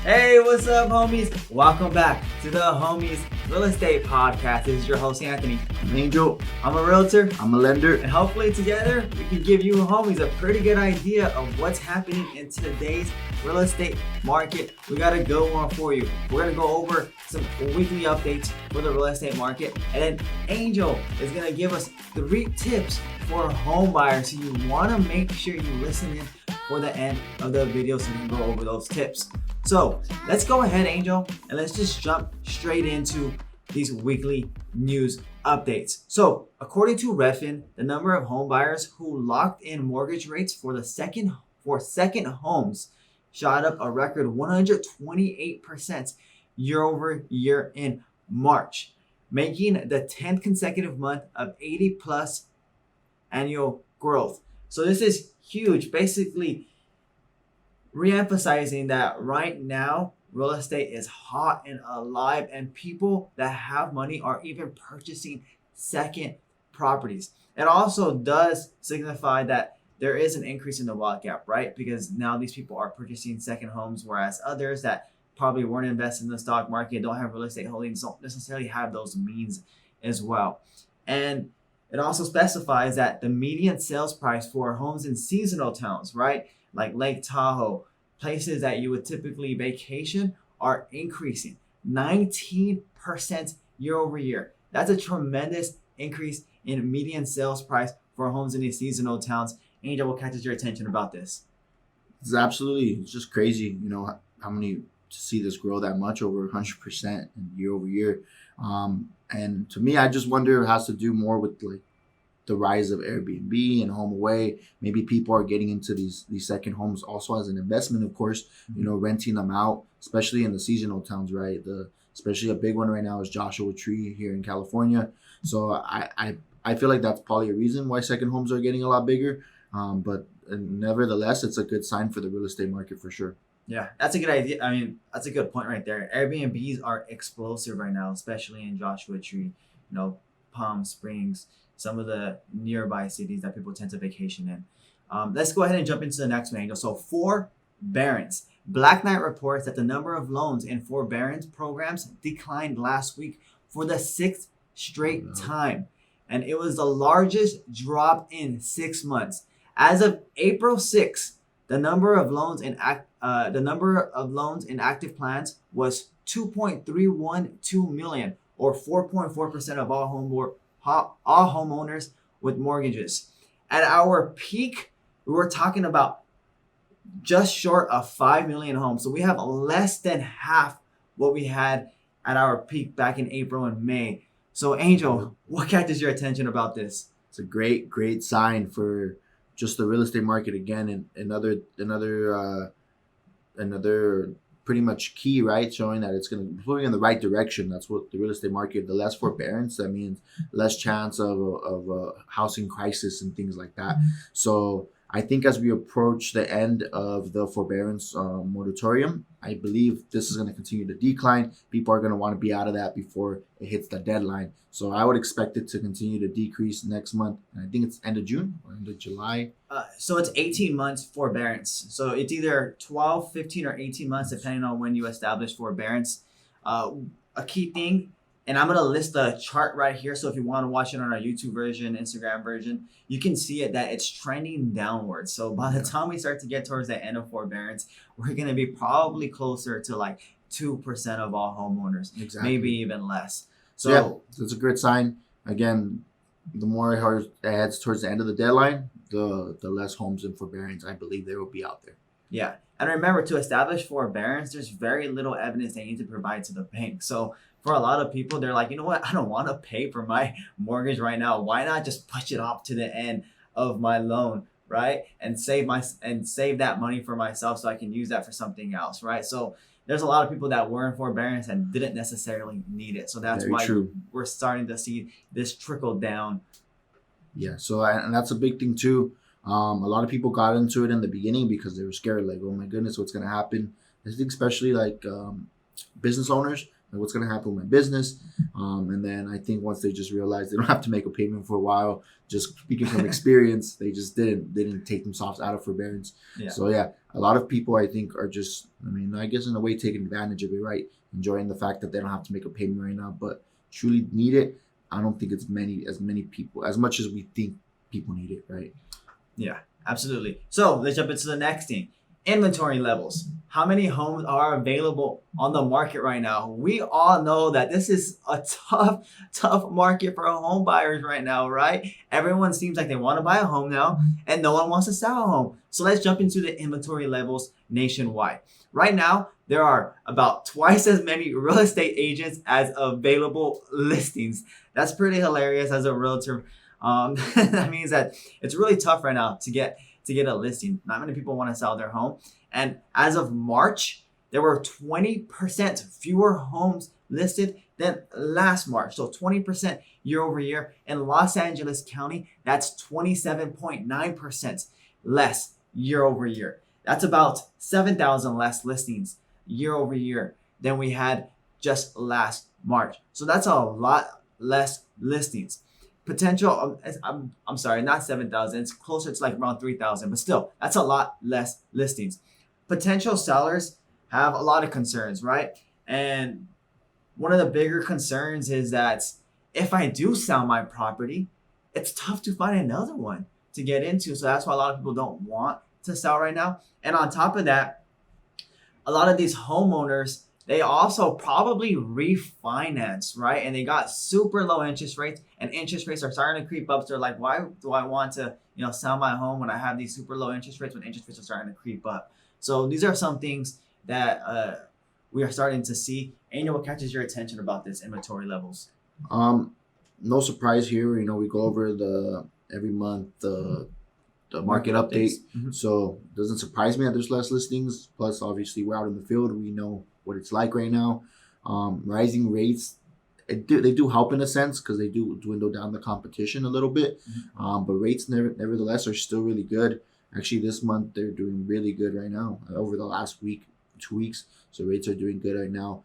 Hey, what's up, homies? Welcome back to the Homeys Real Estate Podcast. This is your host, Anthony. I'm Angel. I'm a realtor. I'm a lender. And hopefully together, we can give you homies a pretty good idea of what's happening in today's real estate market. We got a good one for you. We're going to go over some weekly updates for the real estate market. And then Angel is going to give us 3 tips for home buyers. So you want to make sure you listen in for the end of the video so we can go over those tips. So let's go ahead, Angel, and let's just jump straight into these weekly news updates. So according to Redfin, the number of home buyers who locked in mortgage rates for second homes shot up a record 128% year over year in March, making the 10th consecutive month of 80 plus annual growth. So this is huge, basically re-emphasizing that right now real estate is hot and alive, and people that have money are even purchasing second properties. It also does signify that there is an increase in the wealth gap, right? Because now these people are purchasing second homes, whereas others that probably weren't invested in the stock market, don't have real estate holdings, don't necessarily have those means as well. And it also specifies that the median sales price for homes in seasonal towns, right, like Lake Tahoe, places that you would typically vacation, are increasing 19% year over year. That's a tremendous increase in median sales price for homes in these seasonal towns. Angel, what catches your attention about this? It's just crazy, how many to see this grow that much, over 100% year over year. And to me, I just wonder if it has to do more with like the rise of Airbnb and home away. Maybe people are getting into these second homes also as an investment, of course, renting them out, especially in the seasonal towns, right? Especially a big one right now is Joshua Tree here in California. So I feel like that's probably a reason why second homes are getting a lot bigger. But nevertheless, it's a good sign for the real estate market for sure. Yeah, that's a good idea. I mean, that's a good point right there. Airbnbs are explosive right now, especially in Joshua Tree, Palm Springs, some of the nearby cities that people tend to vacation in. Let's go ahead and jump into the next one, Angel. So forbearance. Black Knight reports that the number of loans in forbearance programs declined last week for the 6th straight time. And it was the largest drop in 6 months. As of April 6th, the number of loans in active plans was 2.312 million, or 4.4% of all homeowners with mortgages. At our peak, we were talking about just short of 5 million homes. So we have less than half what we had at our peak back in April and May. So Angel, what catches your attention about this? It's a great sign for just the real estate market again, and another pretty much key, right? Showing that it's moving in the right direction. That's what the real estate market, the less forbearance, that means less chance of a housing crisis and things like that. So I think as we approach the end of the forbearance moratorium, I believe this is going to continue to decline. People are going to want to be out of that before it hits the deadline. So I would expect it to continue to decrease next month. And I think it's end of June or end of July. So it's 18 months forbearance. So it's either 12, 15, or 18 months, depending on when you establish forbearance. A key thing, and I'm going to list the chart right here. So if you want to watch it on our YouTube version, Instagram version, you can see it that it's trending downwards. So by the time we start to get towards the end of forbearance, we're going to be probably closer to like 2% of all homeowners, maybe even less. So yeah, it's a good sign. Again, the more it heads towards the end of the deadline, the less homes in forbearance I believe there will be out there. Yeah. And remember, to establish forbearance, there's very little evidence they need to provide to the bank. So for a lot of people, they're like, you know what? I don't want to pay for my mortgage right now. Why not just push it off to the end of my loan, right? And save that money for myself so I can use that for something else, right? So there's a lot of people that were in forbearance and didn't necessarily need it. So that's why we're starting to see this trickle down. Yeah. So and that's a big thing too. A lot of people got into it in the beginning because they were scared, like, oh my goodness, what's going to happen? I think especially like business owners, Like, what's going to happen with my business? And then I think once they just realized they don't have to make a payment for a while, just speaking from experience, they just didn't take themselves out of forbearance. Yeah. So yeah, a lot of people I think are just, I mean, I guess in a way taking advantage of it, right? Enjoying the fact that they don't have to make a payment right now, but truly need it. I don't think it's as many people, as much as we think people need it, right? Yeah, absolutely. So let's jump into the next thing. Inventory levels. How many homes are available on the market right now? We all know that this is a tough market for home buyers right now, right? Everyone seems like they want to buy a home now and no one wants to sell a home. So let's jump into the inventory levels nationwide. Right now, there are about twice as many real estate agents as available listings. That's pretty hilarious as a realtor. That means that it's really tough right now to get a listing. Not many people want to sell their home. And as of March, there were 20% fewer homes listed than last March. So 20% year over year. In Los Angeles County, that's 27.9% less year over year. That's about 7,000 less listings year over year than we had just last March. So that's a lot less listings. Potential, I'm sorry, not 7,000. It's closer to like around 3,000, but still, that's a lot less listings. Potential sellers have a lot of concerns, right? And one of the bigger concerns is that if I do sell my property, it's tough to find another one to get into. So that's why a lot of people don't want to sell right now. And on top of that, a lot of these homeowners, they also probably refinance, right? And they got super low interest rates, and interest rates are starting to creep up. So they're like, why do I want to, sell my home when I have these super low interest rates when interest rates are starting to creep up? So these are some things that we are starting to see. Angel, what catches your attention about this inventory levels? No surprise here. We go over every month the market update. Mm-hmm. So it doesn't surprise me that there's less listings. Plus, obviously, we're out in the field. We know what it's like right now. Rising rates, they do help in a sense because they do dwindle down the competition a little bit. Mm-hmm. But rates nevertheless are still really good. Actually, this month they're doing really good right now. Over the last 2 weeks, so rates are doing good right now.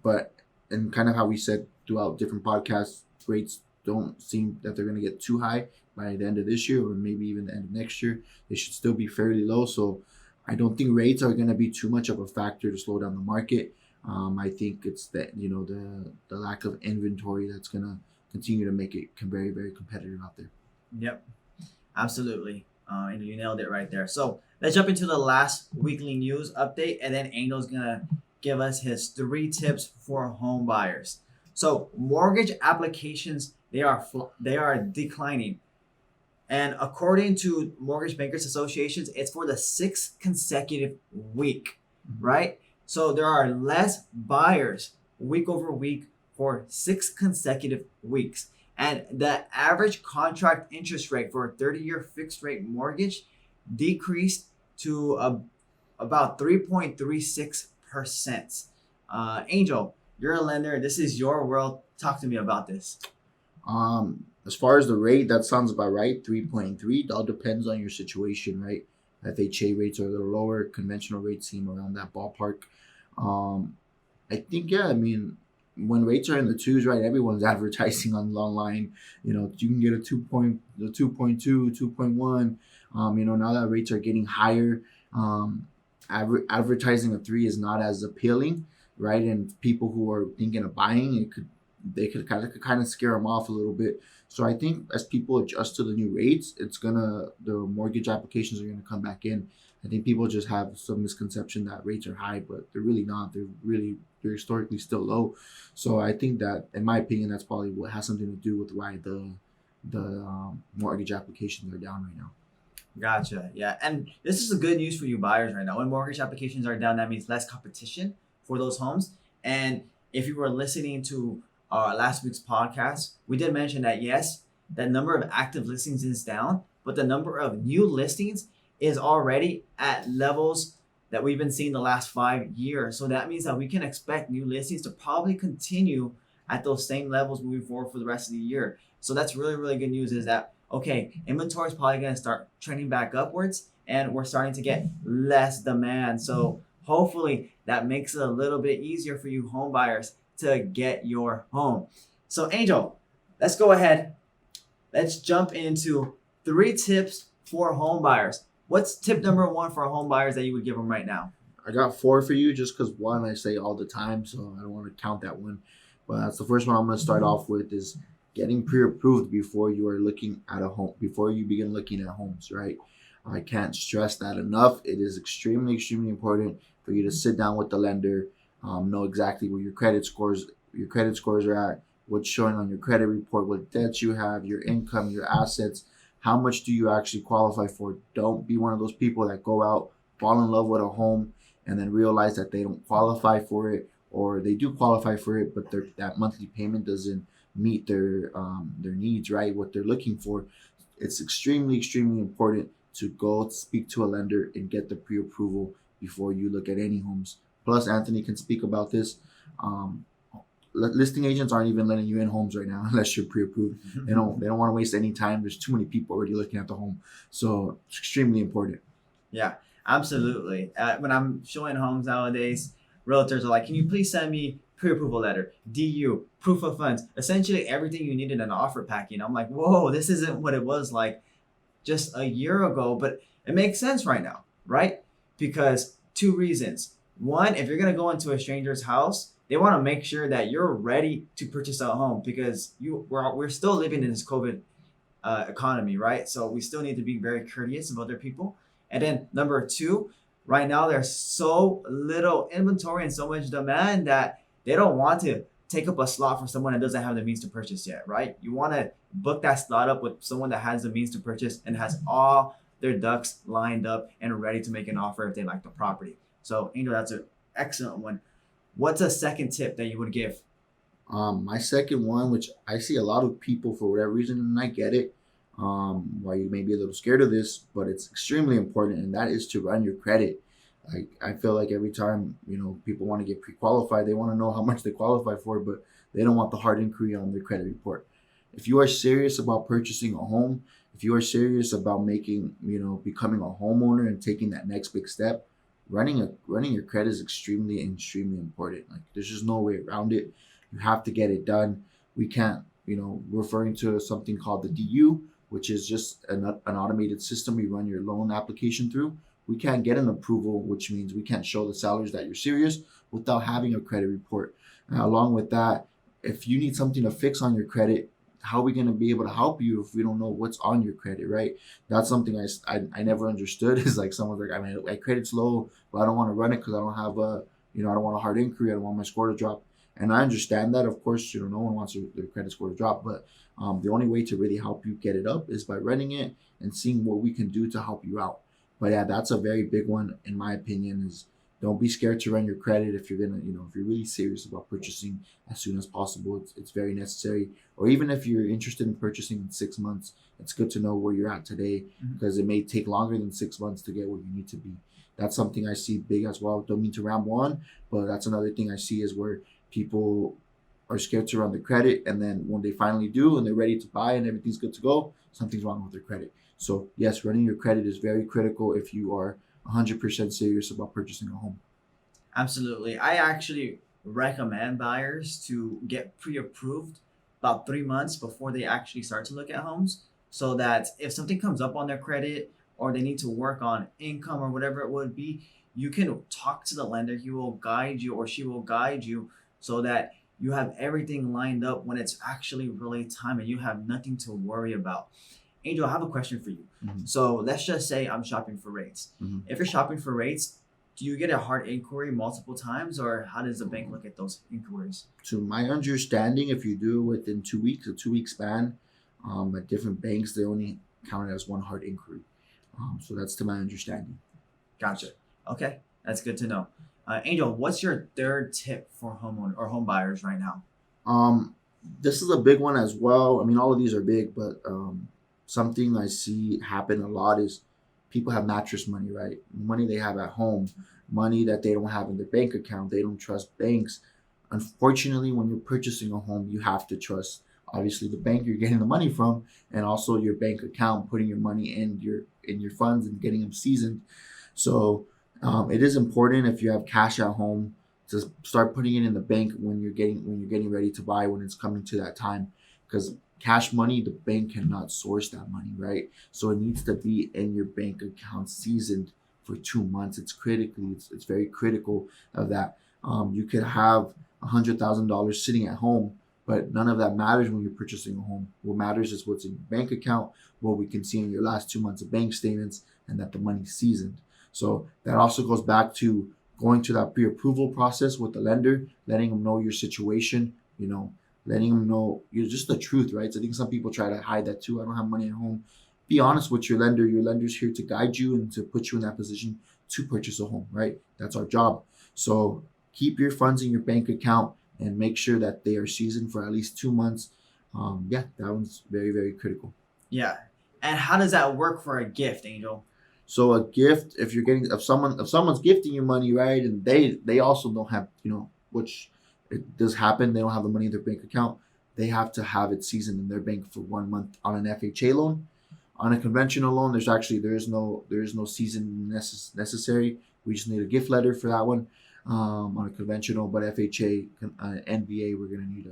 But and kind of how we said throughout different podcasts, rates don't seem that they're going to get too high by the end of this year or maybe even the end of next year. They should still be fairly low. So I don't think rates are going to be too much of a factor to slow down the market. I think it's that the lack of inventory that's going to continue to make it very, very competitive out there. Yep, absolutely. And you nailed it right there. So let's jump into the last weekly news update, and then Angel's going to give us his 3 tips for home buyers. So mortgage applications, they are declining. And according to Mortgage Bankers Associations, it's for the 6th consecutive week, right? So there are less buyers week over week for 6 consecutive weeks. And the average contract interest rate for a 30-year fixed rate mortgage decreased to about 3.36%. Angel, you're a lender. This is your world. Talk to me about this. As far as the rate, that sounds about right. 3.3. It all depends on your situation, right? FHA rates are a little lower. Conventional rates seem around that ballpark. I think, when rates are in the 2s, right, everyone's advertising online. You can get a 2.2, 2.1. Now that rates are getting higher, advertising a 3 is not as appealing, right? And people who are thinking of buying, they could kind of scare them off a little bit. So I think as people adjust to the new rates, the mortgage applications are gonna come back in. I think people just have some misconception that rates are high, but they're really not. They're historically still low. So I think that, in my opinion, that's probably what has something to do with why the mortgage applications are down right now. Gotcha. Yeah, and this is the good news for you buyers right now. When mortgage applications are down, that means less competition for those homes. And if you were listening to last week's podcast, we did mention that yes, the number of active listings is down, but the number of new listings is already at levels that we've been seeing the last 5 years. So that means that we can expect new listings to probably continue at those same levels moving forward for the rest of the year. So that's really, really good news, is that, okay, inventory is probably going to start trending back upwards, and we're starting to get less demand. So Hopefully that makes it a little bit easier for you home buyers to get your home. So Angel, let's go ahead. Let's jump into 3 tips for home buyers. What's tip number 1 for home buyers that you would give them right now? I got 4 for you just because one I say all the time, so I don't want to count that one. But that's the first one I'm going to start off with is getting pre-approved before you are looking at a home, before you begin looking at homes, right? I can't stress that enough. It is extremely, extremely important for you to sit down with the lender, know exactly where your credit scores are at, what's showing on your credit report, what debts you have, your income, your assets, how much do you actually qualify for. Don't be one of those people that go out, fall in love with a home, and then realize that they don't qualify for it, or they do qualify for it, but that monthly payment doesn't meet their needs, right? What they're looking for. It's extremely, extremely important to go speak to a lender and get the pre-approval before you look at any homes. Plus, Anthony can speak about this. Listing agents aren't even letting you in homes right now unless you're pre-approved. They don't want to waste any time. There's too many people already looking at the home, so it's extremely important. Yeah, absolutely. When I'm showing homes nowadays, realtors are like, can you please send me pre-approval letter, DU, proof of funds, essentially everything you need in an offer packet. I'm like, whoa, this isn't what it was like just a year ago, but it makes sense right now, right? Because 2 reasons. One, if you're going to go into a stranger's house, they want to make sure that you're ready to purchase a home because we're still living in this COVID economy, right? So we still need to be very courteous of other people. And then number 2, right now there's so little inventory and so much demand that they don't want to take up a slot for someone that doesn't have the means to purchase yet, right? You want to book that slot up with someone that has the means to purchase and has all their ducks lined up and ready to make an offer if they like the property. So Angel, that's an excellent one. What's a second tip that you would give? My second one, which I see a lot of people for whatever reason, and I get it, why you may be a little scared of this, but it's extremely important, and that is to run your credit. I feel like every time, people want to get pre-qualified, they want to know how much they qualify for, but they don't want the hard inquiry on their credit report. If you are serious about purchasing a home, if you are serious about becoming a homeowner and taking that next big step, running your credit is extremely, extremely important. Like, there's just no way around it. You have to get it done. We can't, referring to something called the DU, which is just an automated system we run your loan application through. We can't get an approval, which means we can't show the sellers that you're serious without having a credit report. Along with that, if you need something to fix on your credit, how are we going to be able to help you if we don't know what's on your credit, right? That's something I never understood. Is like someone's like, my credit's low, but I don't want to run it because I don't have I don't want a hard inquiry. I don't want my score to drop. And I understand that. Of course, no one wants their credit score to drop, but the only way to really help you get it up is by running it and seeing what we can do to help you out. But yeah, that's a very big one in my opinion. Is don't be scared to run your credit if you're gonna, if you're really serious about purchasing as soon as possible. It's very necessary. Or even if you're interested in purchasing in 6 months, it's good to know where you're at today because it may take longer than 6 months to get where you need to be. That's something I see big as well. Don't mean to ramble on, but that's another thing I see is where people are scared to run the credit, and then when they finally do and they're ready to buy and everything's good to go, something's wrong with their credit. So yes, running your credit is very critical if you are 100% serious about purchasing a home. Absolutely. I actually recommend buyers to get pre-approved about 3 months before they actually start to look at homes, so that if something comes up on their credit or they need to work on income or whatever it would be, you can talk to the lender. He will guide you or she will guide you so that you have everything lined up when it's actually really time and you have nothing to worry about. Angel, I have a question for you. So let's just say I'm shopping for rates. If you're shopping for rates, do you get a hard inquiry multiple times, or how does the bank look at those inquiries? To my understanding, if you do it within 2 weeks, a 2-week span, at different banks, they only count it as one hard inquiry. So that's to my understanding. Gotcha. Okay, that's good to know. Angel, what's your third tip for homeowner or home buyers right now? This is a big one as well. I mean, all of these are big, but something I see happen a lot is people have mattress money, right? Money they have at home, money that they don't have in their bank account. They don't trust banks. Unfortunately, when you're purchasing a home, you have to trust, obviously, the bank you're getting the money from, and also your bank account, putting your money in your funds and getting them seasoned. So It is important if you have cash at home to start putting it in the bank when you're getting ready to buy, when it's coming to that time, because cash money, the bank cannot source that money, right? So it needs to be in your bank account seasoned for 2 months. It's very critical of that. You could have $100,000 sitting at home, but none of that matters when you're purchasing a home. What matters is what's in your bank account, what we can see in your last 2 months of bank statements, and that the money's seasoned. So that also goes back to going to that pre-approval process with the lender, letting them know your situation, letting them know just the truth, right? So I think some people try to hide that too. I don't have money at home. Be honest with your lender. Your lender's here to guide you and to put you in that position to purchase a home, right? That's our job. So keep your funds in your bank account and make sure that they are seasoned for at least 2 months. That one's very, very critical. Yeah. And how does that work for a gift, Angel? So a gift, if someone's gifting you money, right, and they also don't have, which it does happen, they don't have the money in their bank account, they have to have it seasoned in their bank for 1 month on an FHA loan. On a conventional loan, there is no season necessary. We just need a gift letter for that one. On a conventional, but FHA, NVA, we're gonna need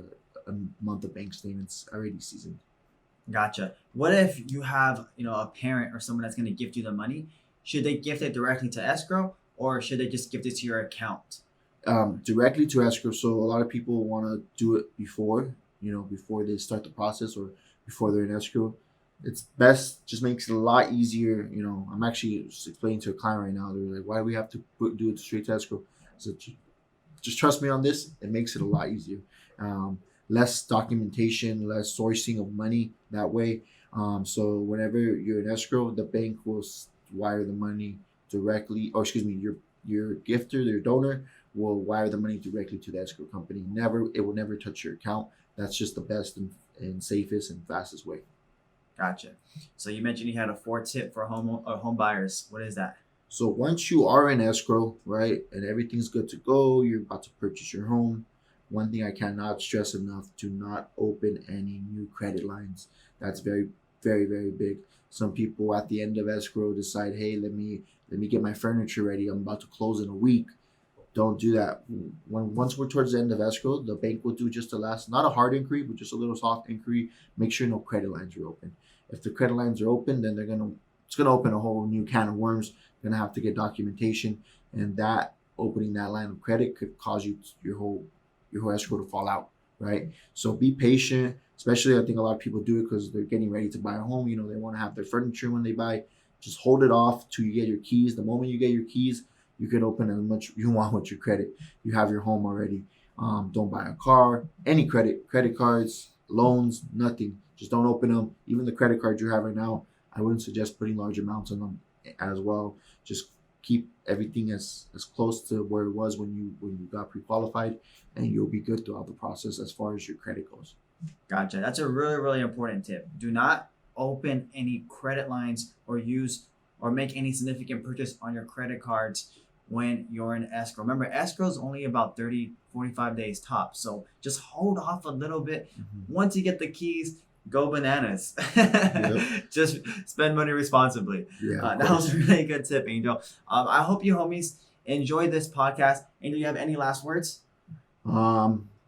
a month of bank statements already seasoned. Gotcha. What if you have, a parent or someone that's going to gift you the money? Should they gift it directly to escrow, or should they just gift it to your account? Directly to escrow. So a lot of people want to do it before they start the process or before they're in escrow. It's best, just makes it a lot easier. I'm actually just explaining to a client right now. They're like, why do we have to do it straight to escrow? So just trust me on this. It makes it a lot easier. Less documentation, less sourcing of money that way. So whenever you're in escrow, the bank will wire the money directly, your gifter, your donor will wire the money directly to the escrow company. It will never touch your account. That's just the best and safest and fastest way. Gotcha. So you mentioned you had a 4-tip for home buyers. What is that? So once you are in escrow, right, and everything's good to go, you're about to purchase your home. One thing I cannot stress enough, do not open any new credit lines. That's very, very, very big. Some people at the end of escrow decide, hey, let me get my furniture ready. I'm about to close in a week. Don't do that. Once we're towards the end of escrow, the bank will do just not a hard inquiry, but just a little soft inquiry. Make sure no credit lines are open. If the credit lines are open, then it's gonna open a whole new can of worms. You're gonna have to get documentation, and that opening that line of credit could cause your whole escrow to fall out, right? So be patient, especially I think a lot of people do it because they're getting ready to buy a home. They want to have their furniture when they buy. Just hold it off till you get your keys. The moment you get your keys, you can open as much you want with your credit. You have your home already. Don't buy a car, any credit cards, loans, nothing. Just don't open them. Even the credit cards you have right now, I wouldn't suggest putting large amounts on them as well. Just keep everything as close to where it was when you got pre-qualified, and you'll be good throughout the process as far as your credit goes. Gotcha. That's a really, really important tip. Do not open any credit lines or use or make any significant purchase on your credit cards when you're in escrow. Remember, escrow is only about 30, 45 days top. So just hold off a little bit. Mm-hmm. Once you get the keys, go bananas. Yep. Just spend money responsibly. Yeah, that was a really good tip, Angel. I hope you homies enjoyed this podcast. Angel, you have any last words?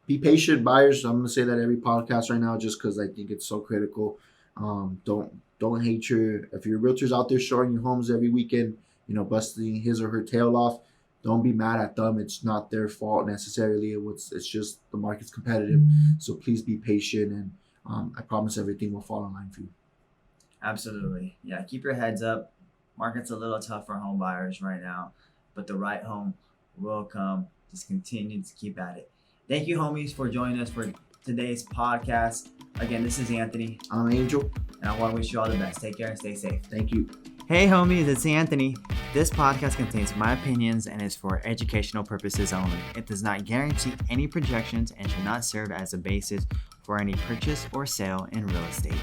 Be patient, buyers. I'm going to say that every podcast right now just because I think it's so critical. Don't hate if your realtor's out there showing you homes every weekend, busting his or her tail off. Don't be mad at them. It's not their fault necessarily. It's just the market's competitive. So please be patient, and I promise everything will fall in line for you. Absolutely. Yeah, keep your heads up. Market's a little tough for home buyers right now, but the right home will come. Just continue to keep at it. Thank you, homies, for joining us for today's podcast. Again, this is Anthony. I'm Angel. And I want to wish you all the best. Take care and stay safe. Thank you. Hey, homies, it's Anthony. This podcast contains my opinions and is for educational purposes only. It does not guarantee any projections and should not serve as a basis for any purchase or sale in real estate.